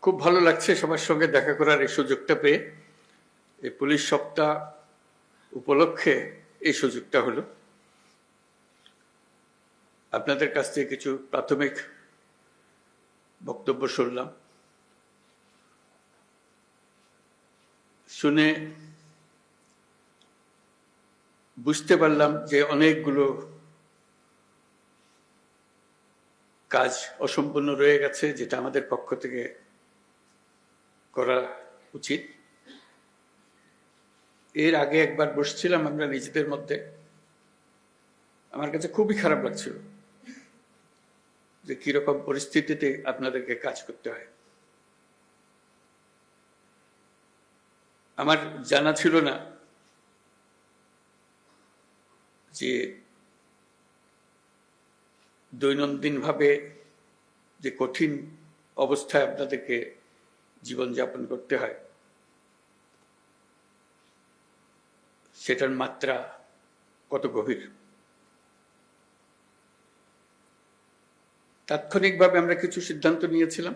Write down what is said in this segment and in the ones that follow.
খুব ভালো লাগছে সবার সঙ্গে দেখা করার এই সুযোগটা পেয়ে। এই পুলিশ সপ্তাহ উপলক্ষে এই সুযোগটা হলো। আপনাদের কাছ থেকে কিছু প্রাথমিক বক্তব্য শুনলাম, শুনে বুঝতে পারলাম যে অনেকগুলো কাজ অসম্পূর্ণ রয়ে গেছে, যেটা আমাদের পক্ষ থেকে করা উচিত। এর আগে একবার বসছিলাম আমরা নিজেদের মধ্যে, আমার কাছে খুবই খারাপ লাগছিল যে কিরকম পরিস্থিতিতে আপনাদেরকে কাজ করতে হয়। আমার জানা ছিল না যে দৈনন্দিনভাবে যে কঠিন অবস্থায় আপনাদেরকে জীবনযাপন করতে হয়, সেটার মাত্রা কত গভীর। তাৎক্ষণিকভাবে আমরা কিছু সিদ্ধান্ত নিয়েছিলাম,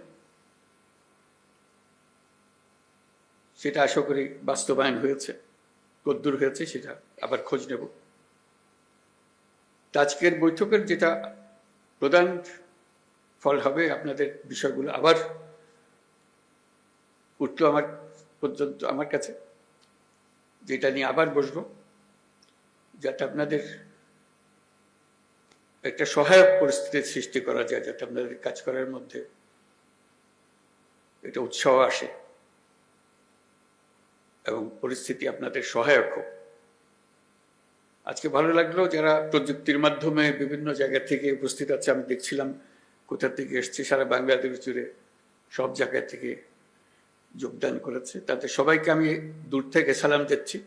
সেটা আশা করি বাস্তবায়ন হয়েছে। কদ্দূর হয়েছে সেটা আবার খোঁজ নেব। আজকের বৈঠকের যেটা প্রধান ফল হবে, আপনাদের বিষয়গুলো আবার উঠলো আমার কাছে, যেটা নিয়ে আবার বসবো, যাতে আপনাদের একটা সহায়ক পরিস্থিতির সৃষ্টি করা যায়, যাতে আপনাদের কাজ করার মধ্যে একটা উৎসাহ আসে এবং পরিস্থিতি আপনাদের সহায়ক হোক। আজকে ভালো লাগলো যারা প্রযুক্তির মাধ্যমে বিভিন্ন জায়গা থেকে উপস্থিত আছে। আমি দেখছিলাম কোথা থেকে এসছে, সারা বাংলাদেশ জুড়ে সব জায়গা থেকে যোগদান করেছে। তাদের সবাইকে আমি দূর থেকে সালাম দিচ্ছি।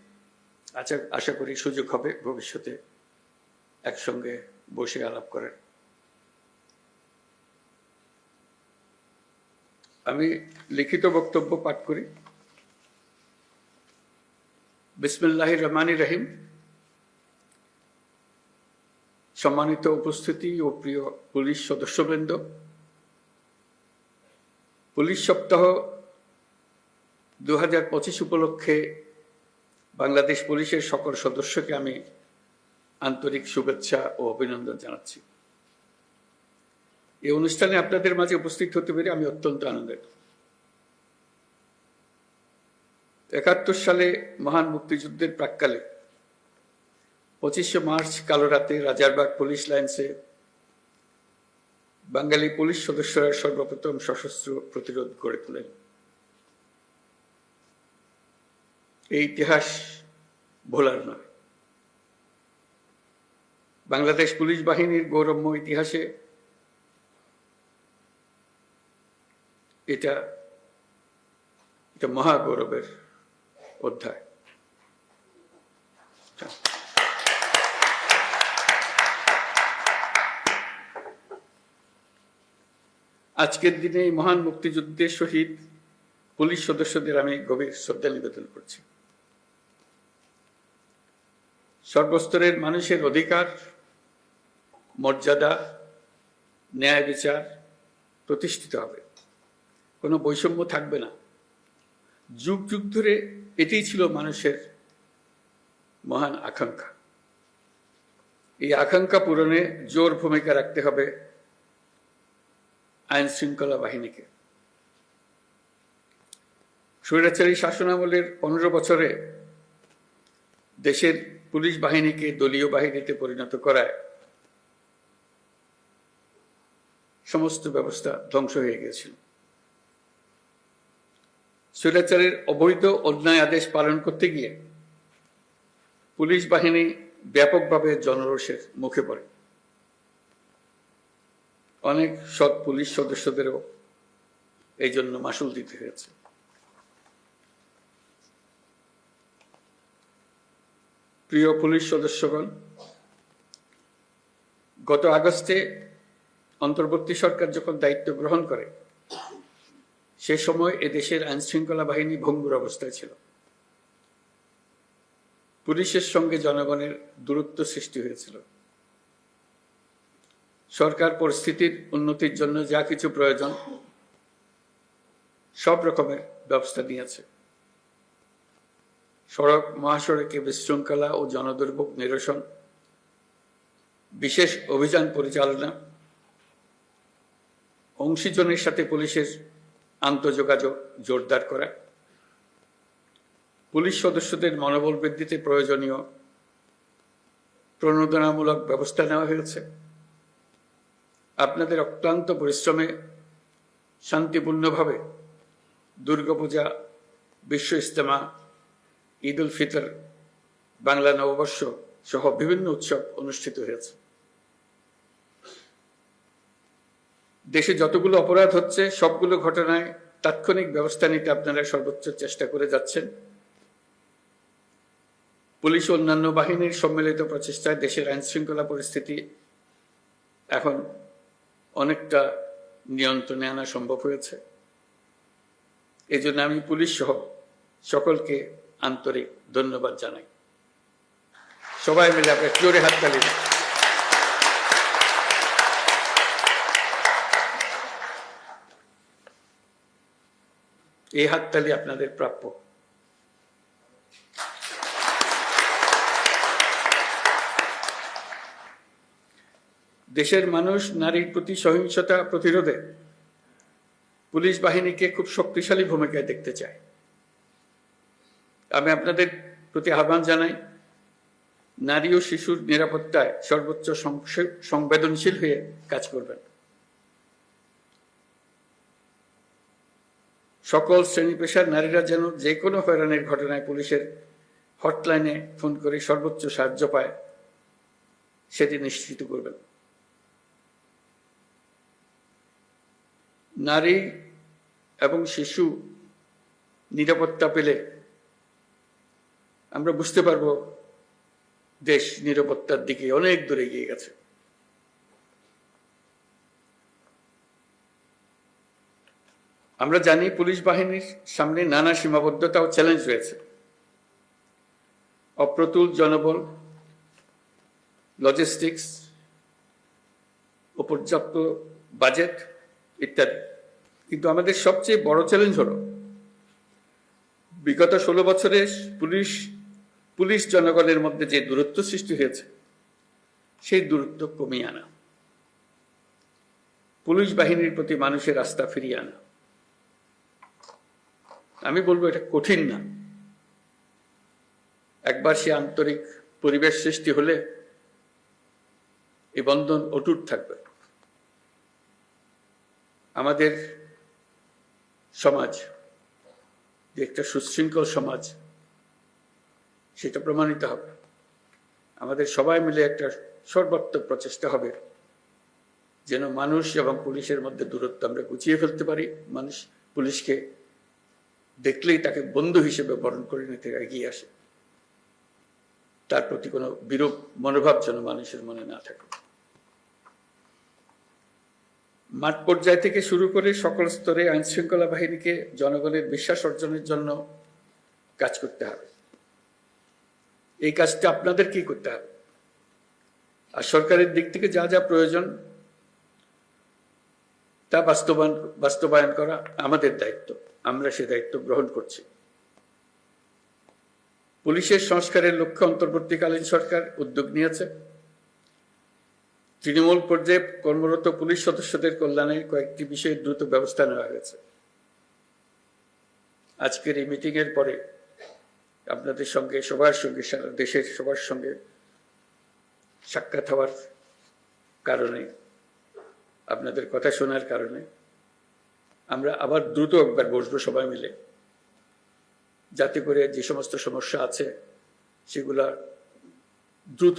আশা করি সুযোগ হবে ভবিষ্যতে একসঙ্গে বসে আলাপ করার। আমি লিখিত বক্তব্য পাঠ করি। বিসমিল্লাহির রহমানির রহিম। সম্মানিত উপস্থিতি ও প্রিয় পুলিশ সদস্যবৃন্দ, পুলিশ সপ্তাহ 2025 উপলক্ষে বাংলাদেশ পুলিশের সকল সদস্যকে আমি আন্তরিক শুভেচ্ছা ও অভিনন্দন জানাচ্ছি। এই অনুষ্ঠানে আপনাদের মাঝে উপস্থিত হতে পেরে আমি অত্যন্ত আনন্দিত। 71 সালে মহান মুক্তিযুদ্ধের প্রাক্কালে 25শে মার্চ কালো রাতে রাজারবাগ পুলিশ লাইন্সে বাঙালি পুলিশ সদস্যরা সর্বপ্রথম সশস্ত্র প্রতিরোধ গড়ে তোলেন। এই ইতিহাস ভোলার নয়। বাংলাদেশ পুলিশ বাহিনীর গৌরবময় ইতিহাসে এটা মহা গৌরবের অধ্যায়। আজকের দিনে এই মহান মুক্তিযুদ্ধের শহীদ পুলিশ সদস্যদের আমি গভীর শ্রদ্ধা নিবেদন করছি। সর্বস্তরের মানুষের অধিকার, মর্যাদা, ন্যায় বিচার প্রতিষ্ঠিত হবে, কোনো বৈষম্য থাকবে না। যুগ যুগ ধরে এটাই ছিল মানুষের মহান আকাঙ্ক্ষা। এই আকাঙ্ক্ষা পূরণে জোর ভূমিকা রাখতে হবে আইন শৃঙ্খলা বাহিনীকে। স্বৈরাচারী শাসনামলের 15 বছরে দেশের পুলিশ বাহিনীকে দলীয় বাহিনীতে পরিণত করায় সমস্ত ব্যবস্থা ধ্বংস হয়ে গিয়েছিল। স্বৈরাচারের অবৈধ অন্যায় আদেশ পালন করতে গিয়ে পুলিশ বাহিনী ব্যাপকভাবে জনরোষের মুখে পড়ে। অনেক সৎ পুলিশ সদস্যদেরও এই জন্য মাশুল দিতে হয়েছে। প্রিয় পুলিশ সদস্যগণ, গত আগস্টে অন্তর্বর্তী সরকার যখন দায়িত্ব গ্রহণ করে, সে সময় এদেশের আইন শৃঙ্খলা বাহিনী ভঙ্গুর অবস্থায় ছিল। পুলিশের সঙ্গে জনগণের দূরত্ব সৃষ্টি হয়েছিল। সরকার পরিস্থিতির উন্নতির জন্য যা কিছু প্রয়োজন সব রকমের ব্যবস্থা নিয়েছে। সড়ক মহাসড়কে বিশৃঙ্খলা ও জনদুর্ভোগ নিরসন, বিশেষ অভিযান পরিচালনা, অংশীজনের সাথে পুলিশের আন্তঃযোগাযোগ জোরদার করা, পুলিশ সদস্যদের মনোবল বৃদ্ধিতে প্রয়োজনীয় প্রণোদনামূলক ব্যবস্থা নেওয়া হয়েছে। আপনাদের অক্লান্ত পরিশ্রমে শান্তিপূর্ণভাবে দুর্গাপূজা, বিশ্ব ইজতেমা, ঈদ উল ফিতর, বাংলা নববর্ষ সহ বিভিন্ন উৎসব অনুষ্ঠিত হয়েছে। দেশে যতগুলো অপরাধ হচ্ছে সবগুলো ঘটনায় তাৎক্ষণিক ব্যবস্থা নিতে আপনারা সর্বোচ্চ চেষ্টা করে যাচ্ছেন। পুলিশ ও অন্যান্য বাহিনীর সম্মিলিত প্রচেষ্টায় দেশের আইন শৃঙ্খলা পরিস্থিতি এখন অনেকটা নিয়ন্ত্রণে আনা সম্ভব হয়েছে। এই জন্য আমি পুলিশ সহ সকলকে আন্তরিক ধন্যবাদ জানাই। সবাই মিলে আমরা জোরে হাততালি দিই। এই হাততালি আপনাদের প্রাপ্য। দেশের মানুষ নারীর প্রতি সহিংসতা প্রতিরোধে পুলিশ বাহিনীকে খুব শক্তিশালী ভূমিকায় দেখতে চায়। আমি আপনাদের প্রতি আহ্বান জানাই, নারী ও শিশুর নিরাপত্তায় সর্বোচ্চ সংবেদনশীল হয়ে কাজ করবেন। সকল শ্রেণী পেশার নারীরা যেন যে কোনো হয়রানির ঘটনায় পুলিশের হটলাইনে ফোন করে সর্বোচ্চ সাহায্য পায়, সেটি নিশ্চিত করবেন। নারী এবং শিশু নিরাপত্তা পেলে আমরা বুঝতে পারবো দেশ নিরাপত্তার দিকে অনেক দূরে এগিয়ে গেছে। আমরা জানি পুলিশ বাহিনীর সামনে নানা সীমাবদ্ধতা ও চ্যালেঞ্জ রয়েছে। অপ্রতুল জনবল, লজিস্টিক্স, পর্যাপ্ত বাজেট ইত্যাদি। কিন্তু আমাদের সবচেয়ে বড় চ্যালেঞ্জ হলো বিগত 16 বছরে পুলিশ জনগণের মধ্যে যে দূরত্ব সৃষ্টি হয়েছে সেই দূরত্ব কমিয়ে আনা, পুলিশ বাহিনীর প্রতি মানুষের আস্থা ফিরিয়ে আনা। আমি বলবো এটা কঠিন না। একবার সে আন্তরিক পরিবেশ সৃষ্টি হলে এই বন্ধন অটুট থাকবে। আমাদের সমাজ যে একটা সুশৃঙ্খল সমাজ, সেটা প্রমাণিত হবে। আমাদের সবাই মিলে একটা সর্বাত্মক প্রচেষ্টা হবে যেন মানুষ এবং পুলিশের মধ্যে দূরত্ব আমরা গুছিয়ে ফেলতে পারি। মানুষ পুলিশকে দেখলেই তাকে বন্ধু হিসেবে বরণ করে নিতে এগিয়ে আসে। তার প্রতি কোনো বিরূপ মনোভাব যেন মানুষের মনে না থাকে। মাঠ পর্যায় থেকে শুরু করে সকল স্তরে আইন শৃঙ্খলা বাহিনীকে জনগণের বিশ্বাস অর্জনের জন্য কাজ করতে হবে। এই কাজটা আপনাদেরকেই করতে হবে। আর সরকারের দিক থেকে যা যা প্রয়োজন তা বাস্তবায়ন করা আমাদের দায়িত্ব। আমরা সে দায়িত্ব গ্রহণ করছি। পুলিশের সংস্কারের লক্ষ্যে অন্তর্বর্তীকালীন সরকার উদ্যোগ নিয়েছে। তৃণমূল পর্যায়ে কর্মরত পুলিশ সদস্যদের কল্যাণে কয়েকটি বিষয়ে দ্রুত ব্যবস্থা নেওয়া হয়েছে। আজকের এই মিটিং এর পরে আপনাদের সঙ্গে সবার সঙ্গে সারা দেশের সবার সঙ্গে সাক্ষাৎ হওয়ার কারণে, আপনাদের কথা শোনার কারণে আমরা আবার দ্রুত একবার বসবো সবাই মিলে, যাতে করে যে সমস্ত সমস্যা আছে সেগুলা দ্রুত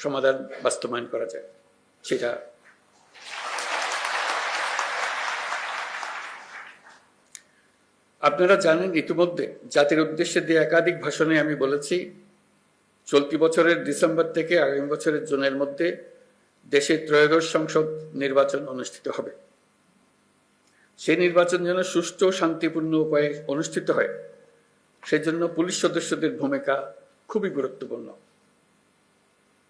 সমাধান বাস্তবায়ন করা যায়। সেটা আপনারা জানেন, ইতিমধ্যে জাতির উদ্দেশ্যে দিয়ে একাধিক ভাষণে আমি বলেছি, চলতি বছরের ডিসেম্বর থেকে আগামী বছরের জুনের মধ্যে দেশে ত্রয়োদশ সংসদ নির্বাচন অনুষ্ঠিত হবে। সেই নির্বাচন যেন সুষ্ঠু ও শান্তিপূর্ণ উপায়ে অনুষ্ঠিত হয়, সেজন্য পুলিশ সদস্যদের ভূমিকা খুবই গুরুত্বপূর্ণ।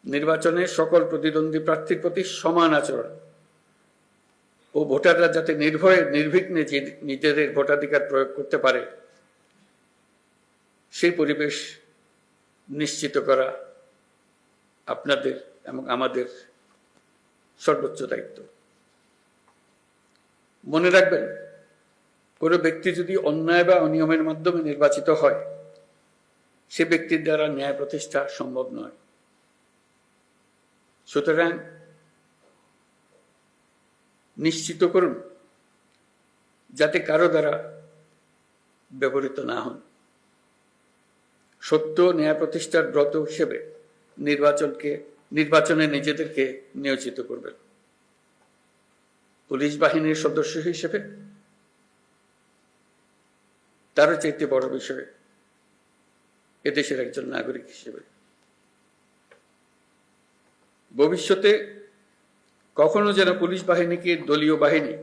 নির্বাচনে সকল প্রতিদ্বন্দ্বী প্রার্থীর প্রতি সমান আচরণ ও ও ভোটাররা যাতে নির্ভয়ে নির্বিঘ্নে নিজেদের ভোটাধিকার প্রয়োগ করতে পারে সেই পরিবেশ নিশ্চিত করা আপনাদের এবং আমাদের সর্বোচ্চ দায়িত্ব। মনে রাখবেন, কোনো ব্যক্তি যদি অন্যায় বা অনিয়মের মাধ্যমে নির্বাচিত হয়, সে ব্যক্তির দ্বারা ন্যায় প্রতিষ্ঠা সম্ভব নয়। সুতরাং নিশ্চিত করুন যাতে কারো দ্বারা ব্যবহৃত না হন। সত্য ন্যায় প্রতিষ্ঠার ব্রত হিসেবে নির্বাচনে নিজেদেরকে নিয়োজিত করবেন। পুলিশ বাহিনীর সদস্য হিসেবে তারও চাইতে বড় বিষয় এদেশের একজন নাগরিক হিসেবে। ভবিষ্যতে কখনো যেন পুলিশ বাহিনীকে দলীয় বাহিনী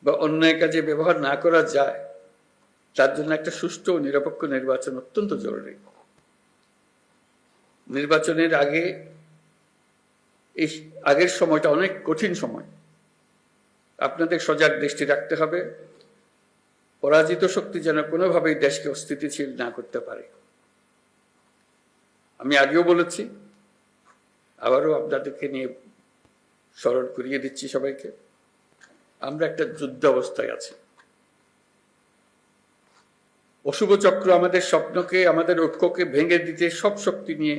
বা অন্যায় কাজে ব্যবহার না করা যায়, তার জন্য একটা সুষ্ঠু ও নিরপেক্ষ নির্বাচন অত্যন্ত জরুরি। নির্বাচনের আগের সময়টা অনেক কঠিন সময়। আপনাদের সজাগ দৃষ্টি রাখতে হবে পরাজিত শক্তি যেন কোনোভাবেই দেশকে অস্থিতিশীল না করতে পারে। আমি আগেও বলেছি, আবারও আপনাদেরকে নিয়ে স্মরণ করিয়ে দিচ্ছি সবাইকে, আমরা একটা যুদ্ধ অবস্থায় আছি। অশুভ চক্র আমাদের স্বপ্নকে, আমাদের ঐক্যকে ভেঙে দিতে সব শক্তি নিয়ে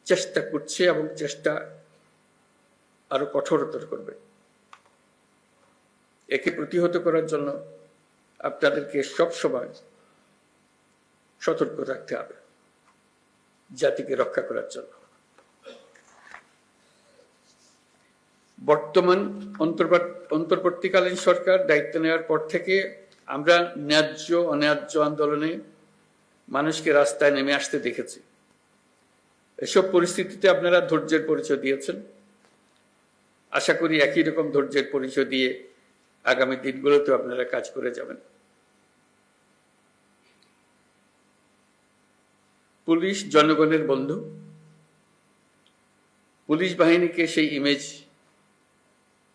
চেষ্টা করছে এবং চেষ্টা আরো কঠোরতর করবে। একে প্রতিহত করার জন্য আপনাদেরকে সবসময় সতর্ক থাকতে হবে, জাতিকে রক্ষা করার জন্য। বর্তমান অন্তর্বর্তীকালীন সরকার দায়িত্ব নেওয়ার পর থেকে আমরা ন্যায্য অন্যায্য আন্দোলনে মানুষকে রাস্তায় নেমে আসতে দেখেছি। এসব পরিস্থিতিতে আপনারা ধৈর্যের পরিচয় দিয়েছেন। আশা করি একই রকম ধৈর্যের পরিচয় দিয়ে আগামী দিনগুলোতেও আপনারা কাজ করে যাবেন। পুলিশ জনগণের বন্ধু। পুলিশ বাহিনীকে সেই ইমেজ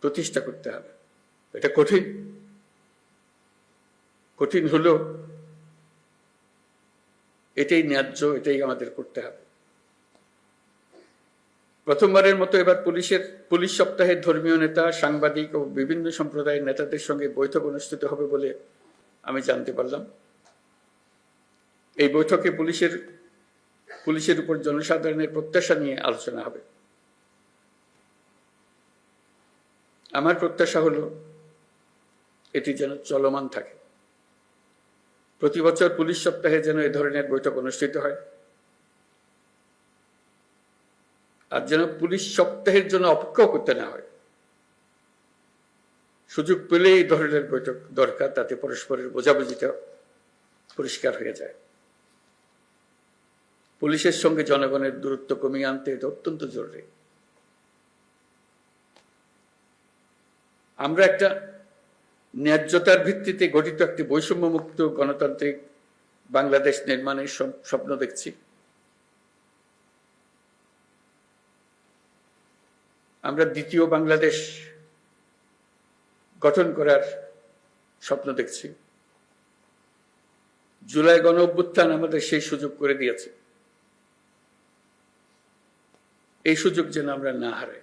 প্রতিষ্ঠা করতে হবে। এটা কঠিন হলেও এটাই ন্যায্য, এটাই আমাদের করতে হবে। প্রথমবারের মতো এবার পুলিশ সপ্তাহে ধর্মীয় নেতা, সাংবাদিক ও বিভিন্ন সম্প্রদায়ের নেতাদের সঙ্গে বৈঠক অনুষ্ঠিত হবে বলে আমি জানতে পারলাম। এই বৈঠকে পুলিশের উপর জনসাধারণের প্রত্যাশা নিয়ে আলোচনা হবে। আমার প্রত্যাশা হলো এটি যেন চলমান থাকে। প্রতি বছর পুলিশ সপ্তাহে যেন এ ধরনের বৈঠক অনুষ্ঠিত হয়, আর যেন পুলিশ সপ্তাহের জন্য অপেক্ষা করতে না হয়। সুযোগ পেলে এই ধরনের বৈঠক দরকার, তাতে পরস্পরের বোঝাবুঝিটা পরিষ্কার হয়ে যায়। পুলিশের সঙ্গে জনগণের দূরত্ব কমিয়ে আনতে এটা অত্যন্ত জরুরি। আমরা একটা ন্যায্যতার ভিত্তিতে গঠিত একটি বৈষম্যমুক্ত গণতান্ত্রিক বাংলাদেশ নির্মাণের স্বপ্ন দেখছি। আমরা দ্বিতীয় বাংলাদেশ গঠন করার স্বপ্ন দেখছি। জুলাই গণ অভ্যুত্থান আমাদের সেই সুযোগ করে দিয়েছে। এই সুযোগ যেন আমরা না হারাই।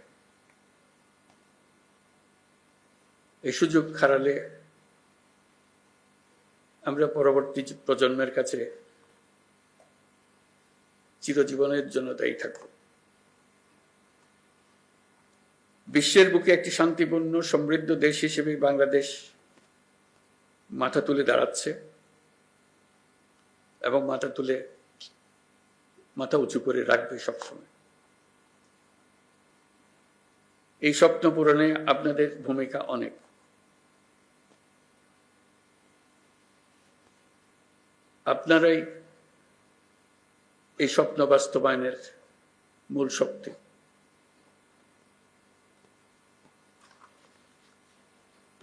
এই সুযোগ হারালে আমরা পরবর্তী প্রজন্মের কাছে চিরজীবনের জন্য দায়ী থাকব। বিশ্বের বুকে একটি শান্তিপূর্ণ সমৃদ্ধ দেশ হিসেবে বাংলাদেশ মাথা তুলে দাঁড়াচ্ছে এবং মাথা উঁচু করে রাখবে সবসময়। এই স্বপ্ন পূরণে আপনাদের ভূমিকা অনেক। আপনারাই এই স্বপ্ন বাস্তবায়নের মূল শক্তি।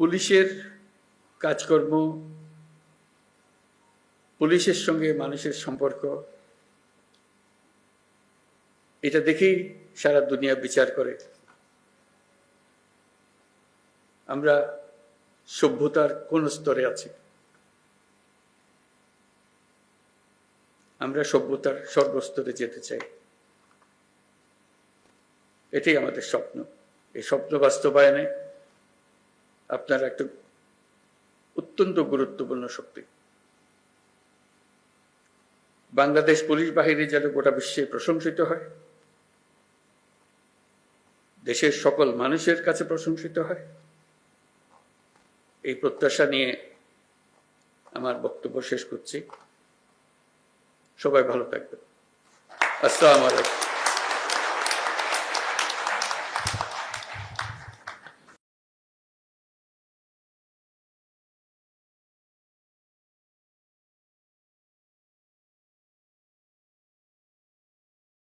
পুলিশের কাজকর্ম, পুলিশের সঙ্গে মানুষের সম্পর্ক, এটা দেখেই সারা দুনিয়া বিচার করে। আমরা সভ্যতার কোন স্তরে আছি? আমরা সভ্যতার সর্বস্তরে যেতে চাই। এটাই আমাদের স্বপ্ন। এই স্বপ্ন বাস্তবায়নে আপনারা একটা অত্যন্ত গুরুত্বপূর্ণ শক্তি। বাংলাদেশ পুলিশ বাহিনী যেন গোটা বিশ্বে প্রশংসিত হয়, দেশের সকল মানুষের কাছে প্রশংসিত হয়, এই প্রত্যাশা নিয়ে আমার বক্তব্য শেষ করছি। সবাই ভালো থাকবেন। আসসালামু আলাইকুম।